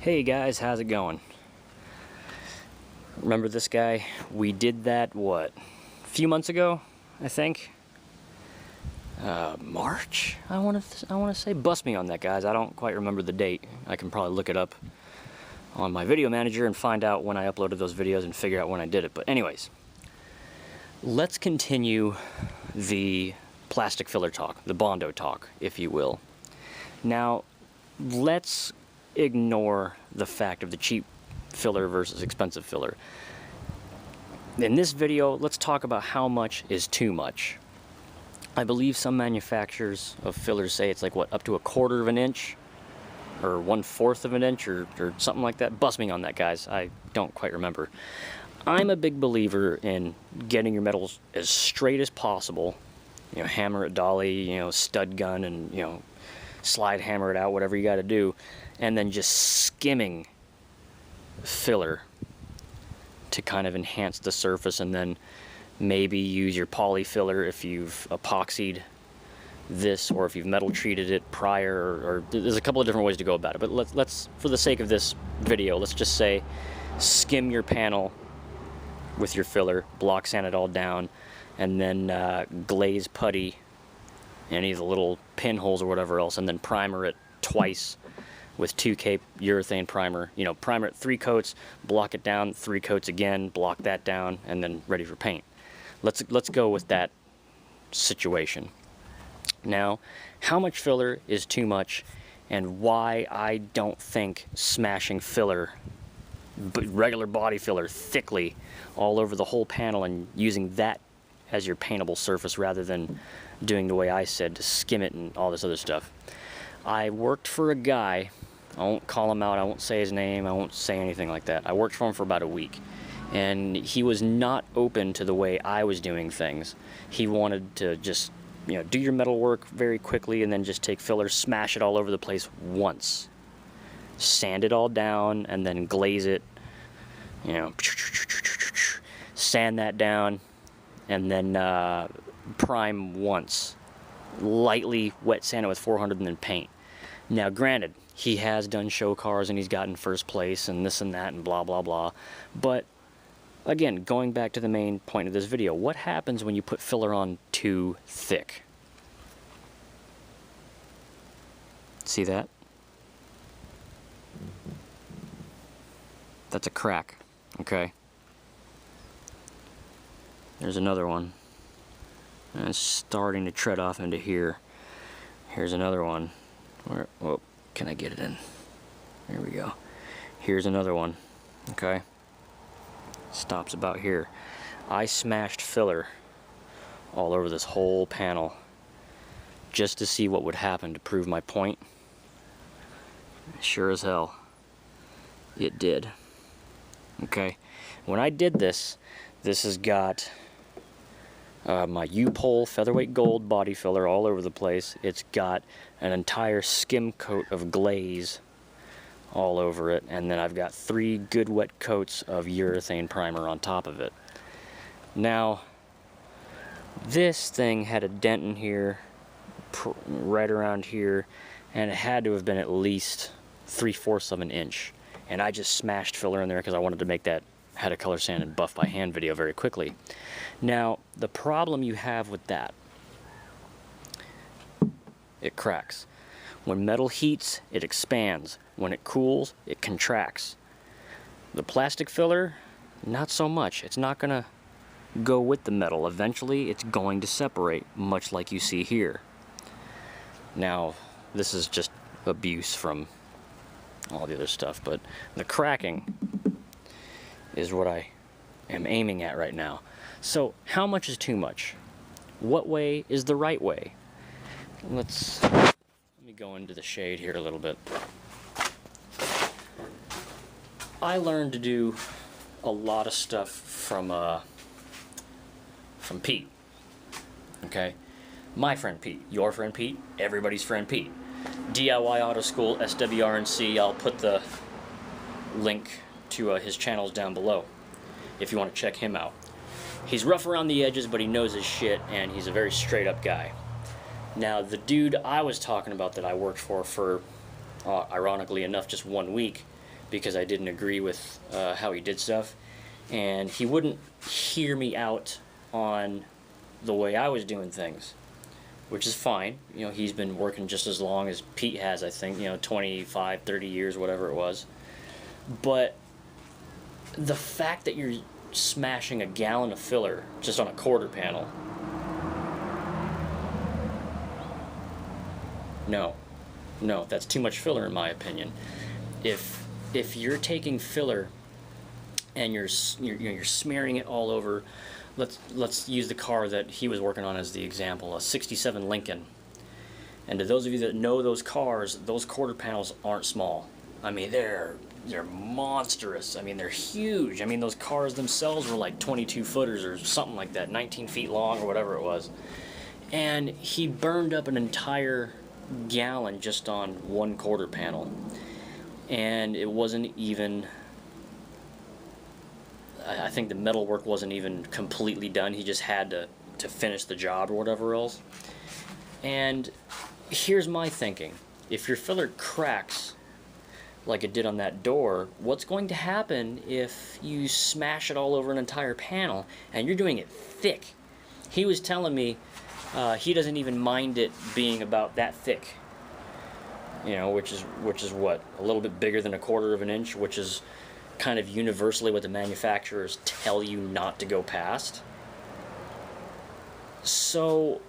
Hey guys, how's it going? Remember this guy? We did that, what, a few months ago, I think? March, I want to say. Bust me on that, guys. I don't quite remember the date. I can probably look it up on my video manager and find out when I uploaded those videos and figure out when I did it. But anyways, let's continue the plastic filler talk, the bondo talk, if you will. Now, let's ignore the fact of the cheap filler versus expensive filler. In this video, let's talk about how much is too much. I believe some manufacturers of fillers say it's like, what, up to 1/4 of an inch? Or 1/4 of an inch, or something like that. Bust me on that, guys. I don't quite remember. I'm a big believer in getting your metals as straight as possible. You know, hammer it dolly, you know, stud gun, and, you know, slide hammer it out, whatever you got to do, and then just skimming filler to kind of enhance the surface, and then maybe use your poly filler if you've epoxied this, or if you've metal treated it prior, or there's a couple of different ways to go about it. But let's for the sake of this video, let's just say skim your panel with your filler, block sand it all down, and then glaze putty any of the little pinholes or whatever else, and then primer it twice with 2K urethane primer. You know, primer it 3 coats, block it down, 3 coats again, block that down, and then ready for paint. Let's go with that situation. Now, how much filler is too much, and why I don't think smashing filler, regular body filler, thickly all over the whole panel and using that as your paintable surface rather than doing the way I said, to skim it and all this other stuff. I worked for a guy, I won't call him out, I won't say his name, I won't say anything like that. I worked for him for about a week, and he was not open to the way I was doing things. He wanted to just, you know, do your metal work very quickly and then just take filler, smash it all over the place once. Sand it all down and then glaze it, you know, sand that down, and then prime once. Lightly wet sand it with 400 and then paint. Now granted, he has done show cars and he's gotten first place and this and that and blah blah blah, but again, going back to the main point of this video, what happens when you put filler on too thick? See that? That's a crack, okay? There's another one. And it's starting to tread off into here. Here's another one. Where, oh, can I get it in? There we go. Here's another one. Okay. Stops about here. I smashed filler all over this whole panel just to see what would happen to prove my point. Sure as hell, it did. Okay. When I did this, this has got my U-pole featherweight gold body filler all over the place. It's got an entire skim coat of glaze all over it, and then I've got 3 good wet coats of urethane primer on top of it. Now, this thing had a dent in here, right around here, and it had to have been at least 3/4 of an inch. And I just smashed filler in there because I wanted to make that how to color sand and buff by hand video very quickly. Now, the problem you have with that, it cracks. When metal heats, it expands. When it cools, it contracts. The plastic filler, not so much. It's not gonna go with the metal. Eventually, it's going to separate, much like you see here. Now, this is just abuse from all the other stuff, but the cracking is what I am aiming at right now. So, how much is too much? What way is the right way? Let me go into the shade here a little bit. I learned to do a lot of stuff from Pete. Okay? My friend Pete, your friend Pete, everybody's friend Pete. DIY Auto School, SWRNC. I'll put the link to his channels down below if you want to check him out. He's rough around the edges, but he knows his shit, and he's a very straight up guy. Now, the dude I was talking about that I worked for ironically enough, just 1 week, because I didn't agree with how he did stuff, and he wouldn't hear me out on the way I was doing things, which is fine. You know, he's been working just as long as Pete has, I think, you know, 25, 30 years, whatever it was. But the fact that you're smashing a gallon of filler just on a quarter panel, no, that's too much filler in my opinion. If you're taking filler and you're smearing it all over, let's use the car that he was working on as the example, a 67 Lincoln. And to those of you that know those cars, those quarter panels aren't small. I mean, they're monstrous. I mean, they're huge. I mean, those cars themselves were like 22 footers or something like that, 19 feet long or whatever it was. And he burned up an entire gallon just on one quarter panel. And it wasn't even, I think the metal work wasn't even completely done. He just had to finish the job or whatever else. And here's my thinking. If your filler cracks like it did on that door, what's going to happen if you smash it all over an entire panel and you're doing it thick? He was telling me he doesn't even mind it being about that thick, you know, which is what, a little bit bigger than 1/4 of an inch, which is kind of universally what the manufacturers tell you not to go past. So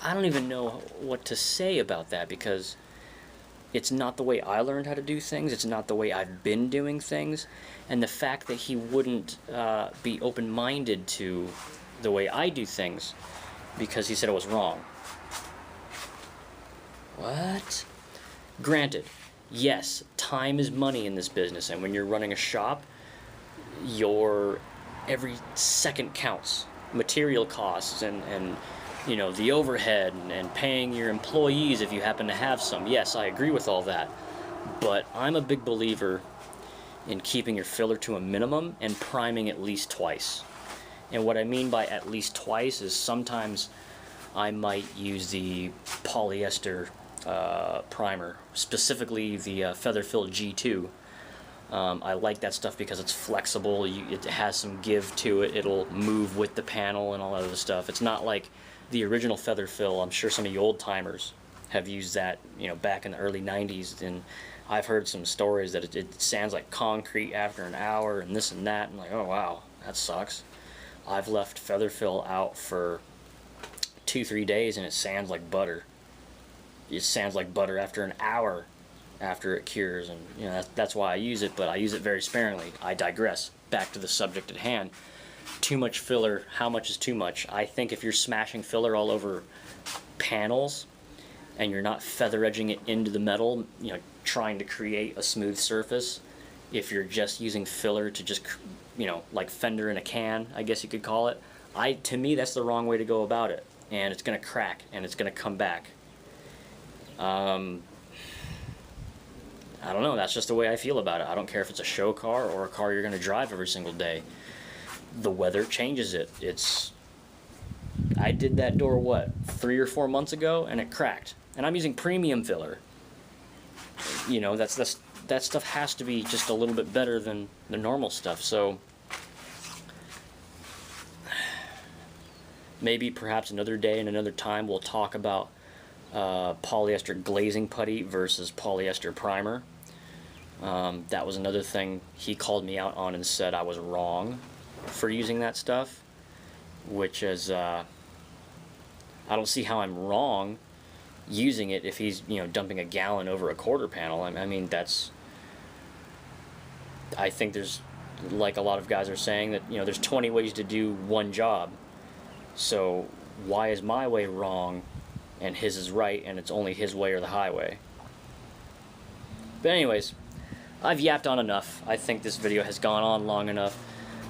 I don't even know what to say about that, because it's not the way I learned how to do things, it's not the way I've been doing things, and the fact that he wouldn't be open-minded to the way I do things because he said it was wrong. What? Granted, yes, time is money in this business, and when you're running a shop, your every second counts. Material costs and you know, the overhead and paying your employees if you happen to have some. Yes, I agree with all that. But I'm a big believer in keeping your filler to a minimum and priming at least twice. And what I mean by at least twice is sometimes I might use the polyester primer, specifically the Feather Fill G2. I like that stuff because it's flexible, it has some give to it, it'll move with the panel and all that other stuff. It's not like the original Feather Fill. I'm sure some of you old timers have used that, you know, back in the early 90s, and I've heard some stories that it sounds like concrete after an hour and this and that, and like, oh wow, that sucks. I've left Feather Fill out for 2-3 days and it sounds like butter. It sounds like butter after an hour after it cures, and you know, that's why I use it, but I use it very sparingly. I digress. Back to the subject at hand. Too much filler, how much is too much? I think if you're smashing filler all over panels and you're not feather edging it into the metal, you know, trying to create a smooth surface, if you're just using filler to just, you know, like fender in a can, I guess you could call it, to me that's the wrong way to go about it, and it's gonna crack and it's gonna come back. I don't know, that's just the way I feel about it. I don't care if it's a show car or a car you're gonna drive every single day. The weather changes it. I did that door, what, 3 or 4 months ago, and it cracked. And I'm using premium filler. You know, that stuff has to be just a little bit better than the normal stuff. So maybe perhaps another day and another time we'll talk about polyester glazing putty versus polyester primer. That was another thing he called me out on and said I was wrong for using that stuff, which is I don't see how I'm wrong using it if he's, you know, dumping a gallon over a quarter panel. I mean, I think there's, like a lot of guys are saying, that, you know, there's 20 ways to do one job, so why is my way wrong and his is right, and it's only his way or the highway? But anyways, I've yapped on enough. I think this video has gone on long enough.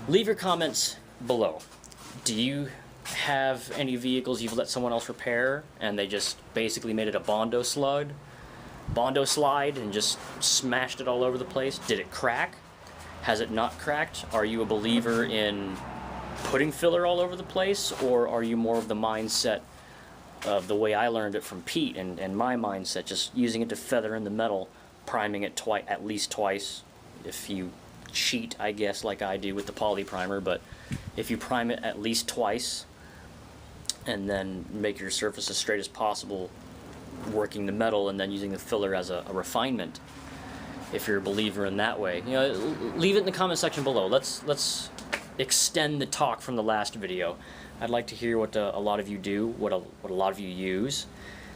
Leave your comments below. Do you have any vehicles you've let someone else repair and they just basically made it a bondo slide and just smashed it all over the place? Did it crack? Has it not cracked? Are you a believer in putting filler all over the place, or are you more of the mindset of the way I learned it from Pete and my mindset, just using it to feather in the metal, priming it at least twice. If you cheat, I guess, like I do with the poly primer, but if you prime it at least twice and then make your surface as straight as possible, working the metal and then using the filler as a refinement, if you're a believer in that way, you know, leave it in the comment section below. Let's extend the talk from the last video. I'd like to hear what a lot of you do, what a lot of you use,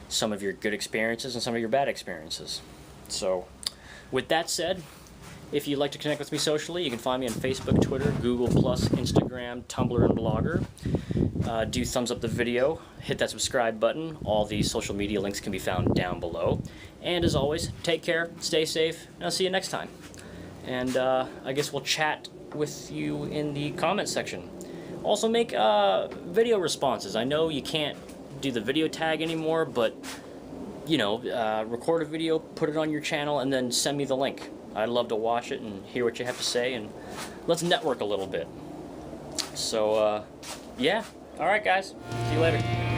some of your good experiences and some of your bad experiences. So with that said, if you'd like to connect with me socially, you can find me on Facebook, Twitter, Google+, Instagram, Tumblr, and Blogger. Do thumbs up the video, hit that subscribe button. All these social media links can be found down below. And as always, take care, stay safe, and I'll see you next time. And I guess we'll chat with you in the comment section. Also make video responses. I know you can't do the video tag anymore, but you know, record a video, put it on your channel, and then send me the link. I'd love to watch it and hear what you have to say, and let's network a little bit. So, yeah. Alright guys, see you later.